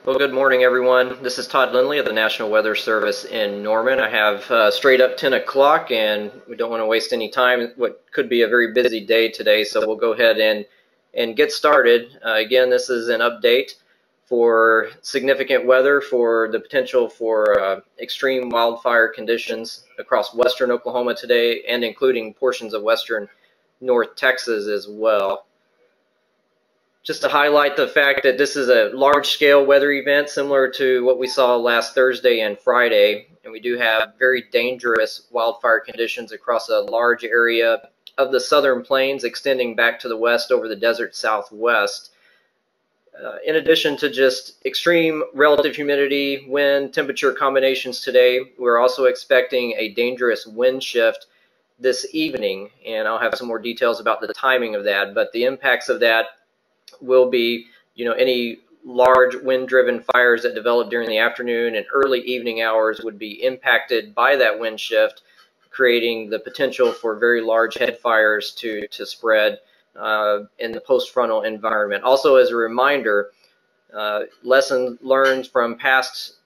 Well, good morning, everyone. This is Todd Lindley of the National Weather Service in Norman. I have straight up 10 o'clock, and we don't want to waste any time. What could be a very busy day today, so we'll go ahead and get started. Again, this is an update for significant weather, for the potential for extreme wildfire conditions across western Oklahoma today, and including portions of western North Texas as well. Just to highlight the fact that this is a large-scale weather event similar to what we saw last Thursday and Friday, and we do have very dangerous wildfire conditions across a large area of the southern plains extending back to the west over the desert southwest. In addition to just extreme relative humidity, wind, temperature combinations today, we're also expecting a dangerous wind shift this evening, and I'll have some more details about the timing of that, but the impacts of that will be, any large wind-driven fires that develop during the afternoon and early evening hours would be impacted by that wind shift, creating the potential for very large head fires to spread in the post-frontal environment. Also, as a reminder, lesson learned from past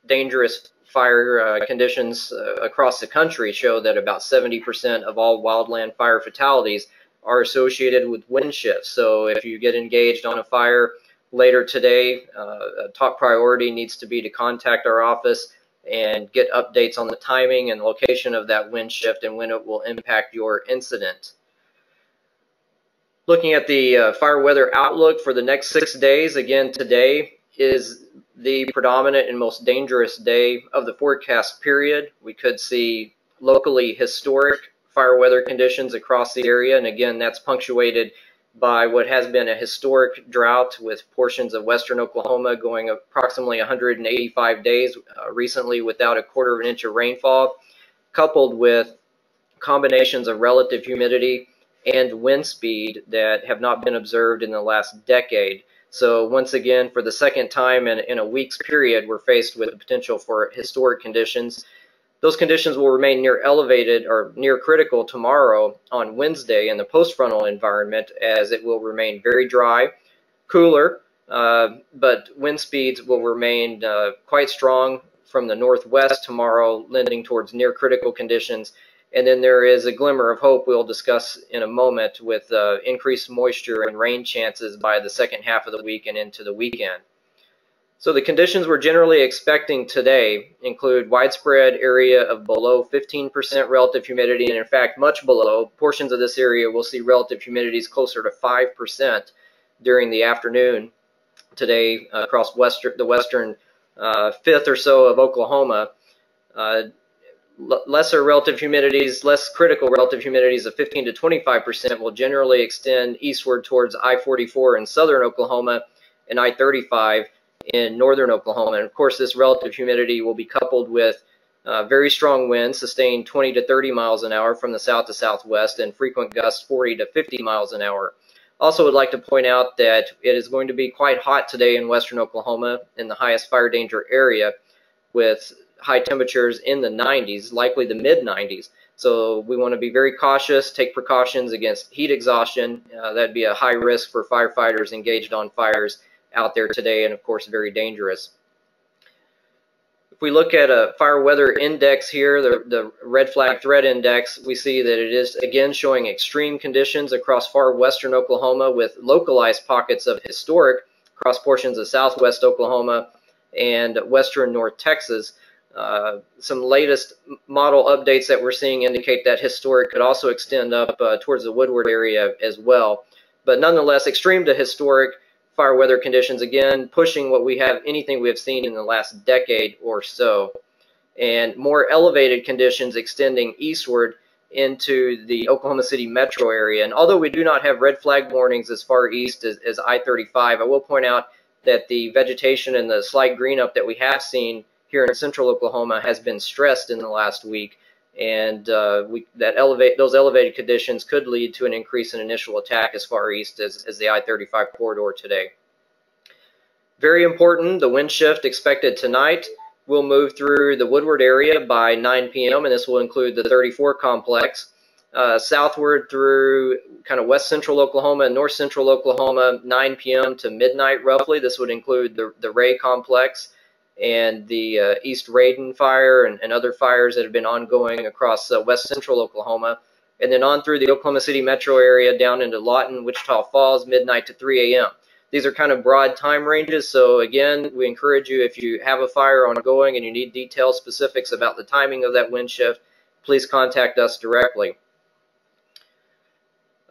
dangerous fire conditions across the country show that about 70% of all wildland fire fatalities are associated with wind shifts. So if you get engaged on a fire later today, a top priority needs to be to contact our office and get updates on the timing and location of that wind shift and when it will impact your incident. Looking at the fire weather outlook for the next 6 days, again, today is the predominant and most dangerous day of the forecast period. We could see locally historic fire weather conditions across the area, and again, that's punctuated by what has been a historic drought with portions of western Oklahoma going approximately 185 days recently without a quarter of an inch of rainfall, coupled with combinations of relative humidity and wind speed that have not been observed in the last decade. So once again, for the second time in a week's period, we're faced with the potential for historic conditions. Those conditions will remain near elevated or near critical tomorrow on Wednesday in the post-frontal environment, as it will remain very dry, cooler, but wind speeds will remain quite strong from the northwest tomorrow, lending towards near critical conditions. And then there is a glimmer of hope we'll discuss in a moment with increased moisture and rain chances by the second half of the week and into the weekend. So the conditions we're generally expecting today include widespread area of below 15% relative humidity, and in fact much below. Portions of this area will see relative humidities closer to 5% during the afternoon today across the western fifth or so of Oklahoma. Lesser relative humidities, less critical relative humidities of 15 to 25% will generally extend eastward towards I-44 in southern Oklahoma and I-35 in northern Oklahoma. And of course, this relative humidity will be coupled with very strong winds, sustained 20 to 30 miles an hour from the south to southwest, and frequent gusts 40 to 50 miles an hour. Also would like to point out that it is going to be quite hot today in western Oklahoma in the highest fire danger area, with high temperatures in the 90s, likely the mid-90s. So we want to be very cautious, take precautions against heat exhaustion. That'd be a high risk for firefighters engaged on fires out there today, and of course very dangerous. If we look at a fire weather index here, the red flag threat index, we see that it is again showing extreme conditions across far western Oklahoma, with localized pockets of historic across portions of southwest Oklahoma and western North Texas. Some latest model updates that we're seeing indicate that historic could also extend up towards the Woodward area as well. But nonetheless, extreme to historic fire weather conditions, again, pushing anything we have seen in the last decade or so. And more elevated conditions extending eastward into the Oklahoma City metro area. And although we do not have red flag warnings as far east as I-35, I will point out that the vegetation and the slight green up that we have seen here in central Oklahoma has been stressed in the last week, and those elevated conditions could lead to an increase in initial attack as far east as the I-35 corridor today. Very important, the wind shift expected tonight will move through the Woodward area by 9 p.m., and this will include the 34 complex. southward through kind of west central Oklahoma and north central Oklahoma, 9 p.m. to midnight roughly. This would include the Ray complex and the East Raiden fire and other fires that have been ongoing across west central Oklahoma. And then on through the Oklahoma City metro area down into Lawton, Wichita Falls, midnight to 3 a.m. These are kind of broad time ranges, so again, we encourage you, if you have a fire ongoing and you need detailed specifics about the timing of that wind shift, please contact us directly.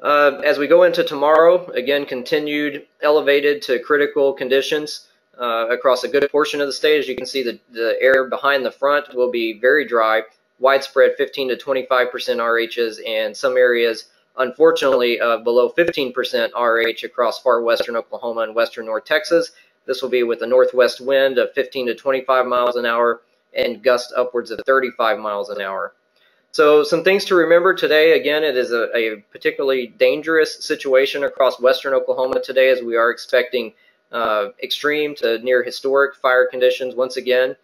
As we go into tomorrow, again, continued elevated to critical conditions across a good portion of the state. As you can see, the air behind the front will be very dry, widespread 15 to 25% RHs, and some areas, unfortunately, below 15% RH across far western Oklahoma and western North Texas. This will be with a northwest wind of 15 to 25 miles an hour and gusts upwards of 35 miles an hour. So some things to remember today. Again, it is a particularly dangerous situation across western Oklahoma today, as we are expecting extreme to near historic fire conditions once again.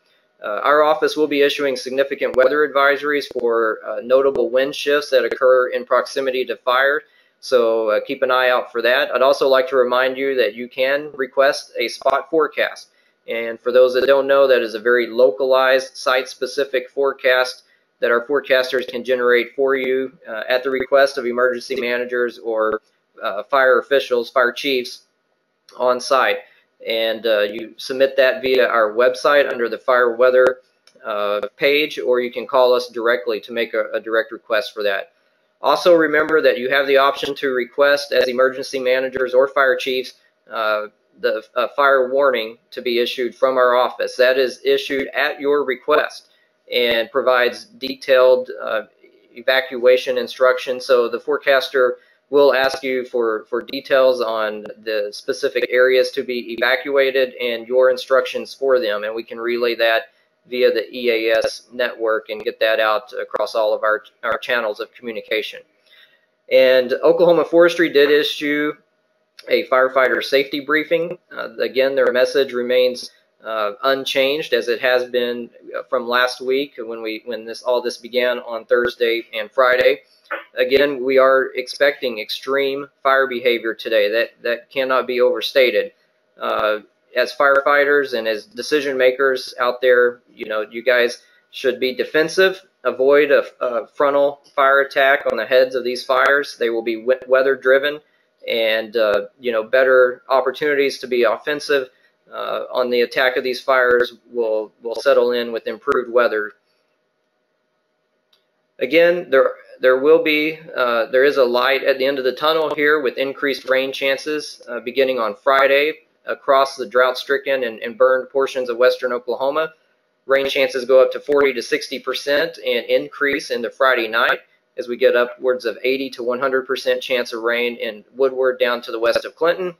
Our office will be issuing significant weather advisories for notable wind shifts that occur in proximity to fire, so keep an eye out for that. I'd also like to remind you that you can request a spot forecast, and for those that don't know, that is a very localized, site-specific forecast that our forecasters can generate for you at the request of emergency managers or fire officials, fire chiefs on site. And you submit that via our website under the fire weather page, or you can call us directly to make a direct request for that. Also remember that you have the option to request, as emergency managers or fire chiefs, the fire warning to be issued from our office. That is issued at your request and provides detailed evacuation instructions. So the forecaster will ask you for details on the specific areas to be evacuated and your instructions for them, and we can relay that via the EAS network and get that out across all of our channels of communication. And Oklahoma Forestry did issue a firefighter safety briefing. Again, their message remains unchanged, as it has been from last week when all this began on Thursday and Friday. Again, we are expecting extreme fire behavior today. That cannot be overstated. As firefighters and as decision makers out there, you guys should be defensive. Avoid a frontal fire attack on the heads of these fires. They will be weather driven, and better opportunities to be offensive on the attack of these fires will settle in with improved weather. Again, there is a light at the end of the tunnel here with increased rain chances beginning on Friday across the drought-stricken and burned portions of western Oklahoma. Rain chances go up to 40 to 60% and increase into Friday night as we get upwards of 80 to 100% chance of rain in Woodward down to the west of Clinton.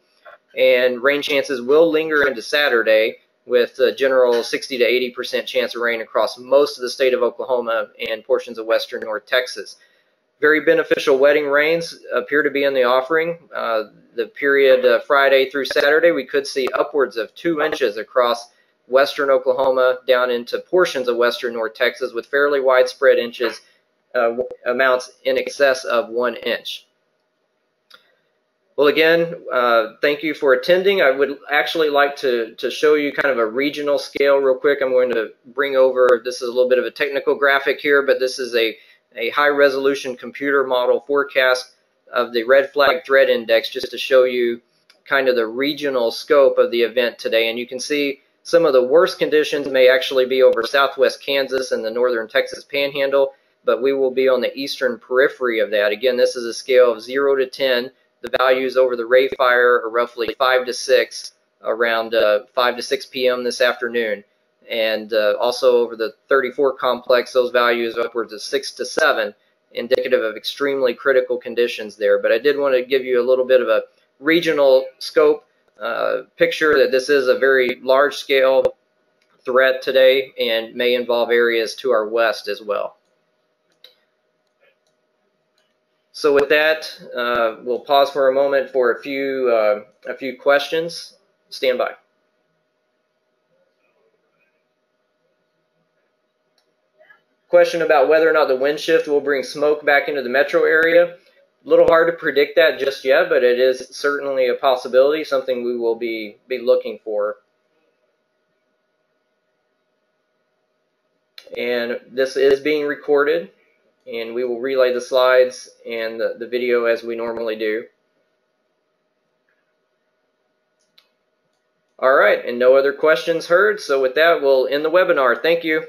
And rain chances will linger into Saturday with a general 60 to 80% chance of rain across most of the state of Oklahoma and portions of western North Texas. Very beneficial wetting rains appear to be in the offering. The period Friday through Saturday, we could see upwards of 2 inches across western Oklahoma down into portions of western North Texas, with fairly widespread amounts in excess of 1 inch. Well, again, thank you for attending. I would actually like to show you kind of a regional scale real quick. I'm going to bring over, this is a little bit of a technical graphic here, but this is a high-resolution computer model forecast of the red flag threat index, just to show you kind of the regional scope of the event today. And you can see some of the worst conditions may actually be over southwest Kansas and the northern Texas panhandle, but we will be on the eastern periphery of that. Again, this is a scale of 0 to 10. The values over the Ray fire are roughly 5 to 6, around 5 to 6 p.m. this afternoon. And also over the 34 complex, those values are upwards of 6 to 7, indicative of extremely critical conditions there. But I did want to give you a little bit of a regional scope picture that this is a very large-scale threat today and may involve areas to our west as well. So with that, we'll pause for a moment for a few questions. Stand by. question about whether or not the wind shift will bring smoke back into the metro area. A little hard to predict that just yet, but it is certainly a possibility, something we will be looking for. And this is being recorded, and we will relay the slides and the video as we normally do. All right, and no other questions heard, so with that, we'll end the webinar. Thank you.